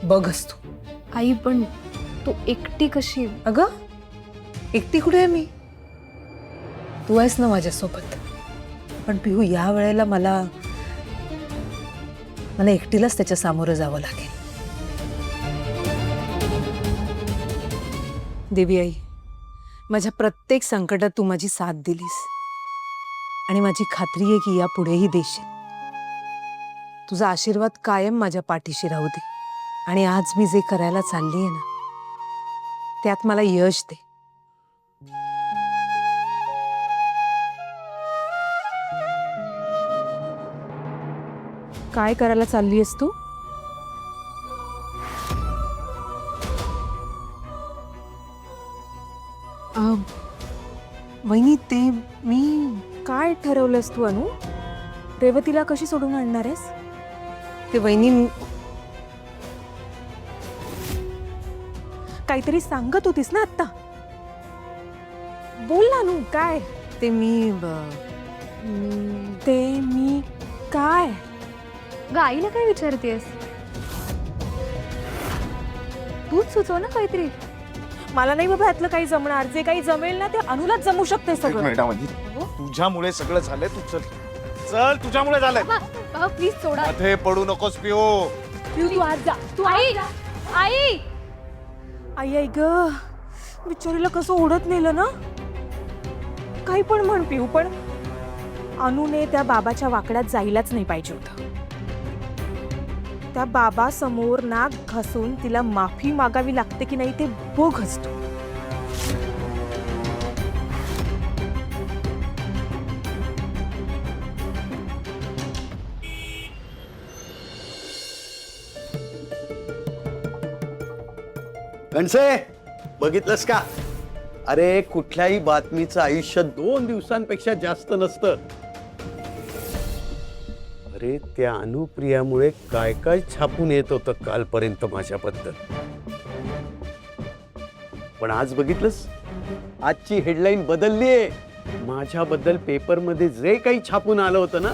बघच तू. आई पण तू एकटी कशी? अगं एकटी कुठे आहे मी? तू आहेस ना माझ्यासोबत. पण पिहू या वेळेला मला एकटीलाच त्याच्या सामोरं जावं लागेल. देवी आई, माझ्या प्रत्येक संकटात तू माझी साथ दिलीस आणि माझी खात्री आहे की यापुढेही देशील. तुझा आशीर्वाद कायम माझ्या पाठीशी राहू दे. आणि आज मी जे करायला चालली आहे ना त्यात मला यश दे. काय करायला चालली आहेस तू? वहिनी ते मी काय ठरवलंस तू अनु? रेवतीला कशी सोडून आणणार आहेस? ते वहिनी काहीतरी सांगत होतीस ना आता. बोल ना अनु, काय? ते मी काय? गाईला काय विचारतेस? तूच सुचव ना काहीतरी. मला नाही बाबा यातलं काही जमणार. जे काही जमेल ना ते अनुलाच जमू शकते सगळं. तुझ्यामुळे सगळं झालंय. तू चल चल, तुझ्यामुळे झालंय. बाबा प्लीज सोडा. मध्ये पडू नकोस पिओ. तू आज जा. तू आई आई आई आई ग, बिचारीला कसं ओढत नेलं ना. काही पण म्हण पिऊ, पण अनुने त्या बाबाच्या वाकड्यात जायलाच नाही पाहिजे होतं. त्या बाबा समोर नाक घासून तिला माफी मागावी लागते की नाही ते बघच तू. गणसे, बघितलंस का? अरे कुठल्याही बातमीचं आयुष्य 2 दिवसांपेक्षा जास्त नसतं. अरे त्या अनुप्रियामुळे काय काय छापून येत होतं कालपर्यंत माझ्याबद्दल. पण आज बघितलंस, आजची हेडलाईन बदललीये. माझ्याबद्दल पेपरमध्ये जे काही छापून आलं होतं ना,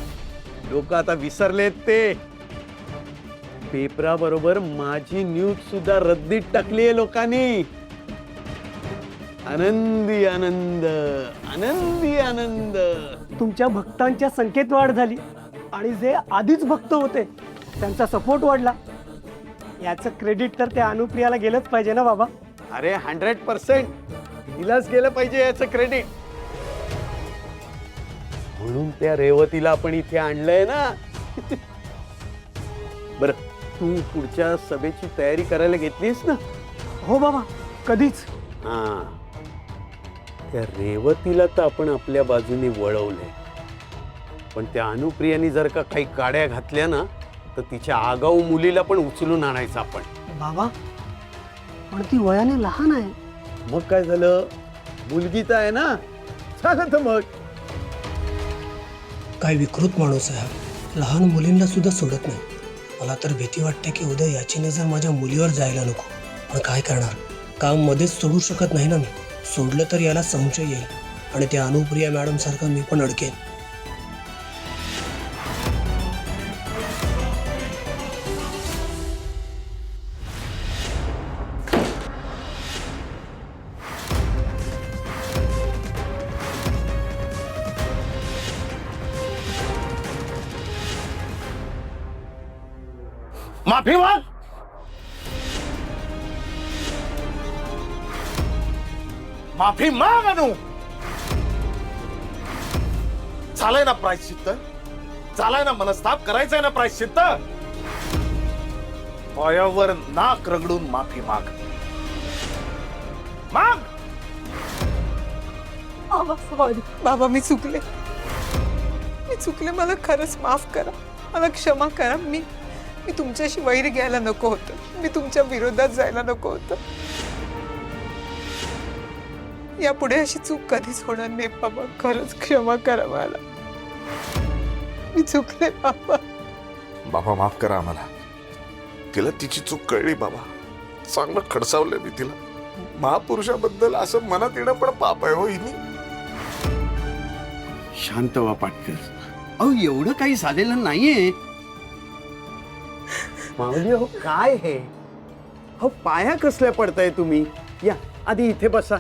लोक आता विसरलेत ते. पेपराबरोबर माझी न्यूज सुद्धा रद्दीत टाकलीये लोकांनी. आनंदी आनंद, आनंदी आनंद. तुमच्या भक्तांच्या संख्येत वाढ झाली आणि जे आधीच भक्त होते त्यांचा सपोर्ट वाढला. याचं क्रेडिट तर त्या अनुप्रियाला गेलंच पाहिजे ना बाबा. अरे 100% तिलाच गेलं पाहिजे याचं क्रेडिट. म्हणून त्या रेवतीला आपण इथे आणलंय ना. बरं, तू पुढच्या सभेची तयारी करायला घेतलीस ना? हो बाबा, कधीच. हा, त्या रेवतीला तर आपण आपल्या बाजूने वळवलंय, पण त्या अनुप्रियानी जर का काही काड्या घातल्या ना तर तिच्या आगाऊ मुलीला पण उचलून आणायचं आपण. बाबा पण ती वयाने लहान आहे. मग काय झालं, मुलगी तर आहे ना. चालत मग. काय विकृत माणूस आहे हा. लहान मुलींना सुद्धा सोडत नाही. मला तर भीती वाटते की उद्या याची नजर माझ्या मुलीवर जायला नको. पण काय करणार, काम मध्येच सोडू शकत नाही ना मी. सोडलं तर याला संशय येईल आणि त्या अनुप्रिया मॅडम सारखं मी पण अडकेन. माफी माग. माफी माग अनु. झालंय ना प्रायश्चित्त, झालाय ना मनस्ताप, करायचंय ना प्रायश्चित्त. पायावर नाक रगडून माफी माग. माग. बाबा मी चुकले. मला खरंच माफ करा. मला क्षमा करा. मी तुमच्याशी वैर घ्यायला नको होतं. मी तुमच्या विरोधात जायला नको होतं. यापुढे अशी चूक कधीच होणार नाही बाबा. खरंच क्षमा करा मला. मी चुकले बाबा. बाबा माफ करा आम्हाला. तिला तिची चूक कळली बाबा. चांगलं खडसावलंय मी तिला. महापुरुषाबद्दल असं मनात येणं पण पाप आहे हो हिनी. शांत व्हा पाटकर. अहो एवढं काही झालेलं नाहीये. माऊली हो, काय हे हो पाया कसल्या पडताय तुम्ही? या आधी इथे बसा.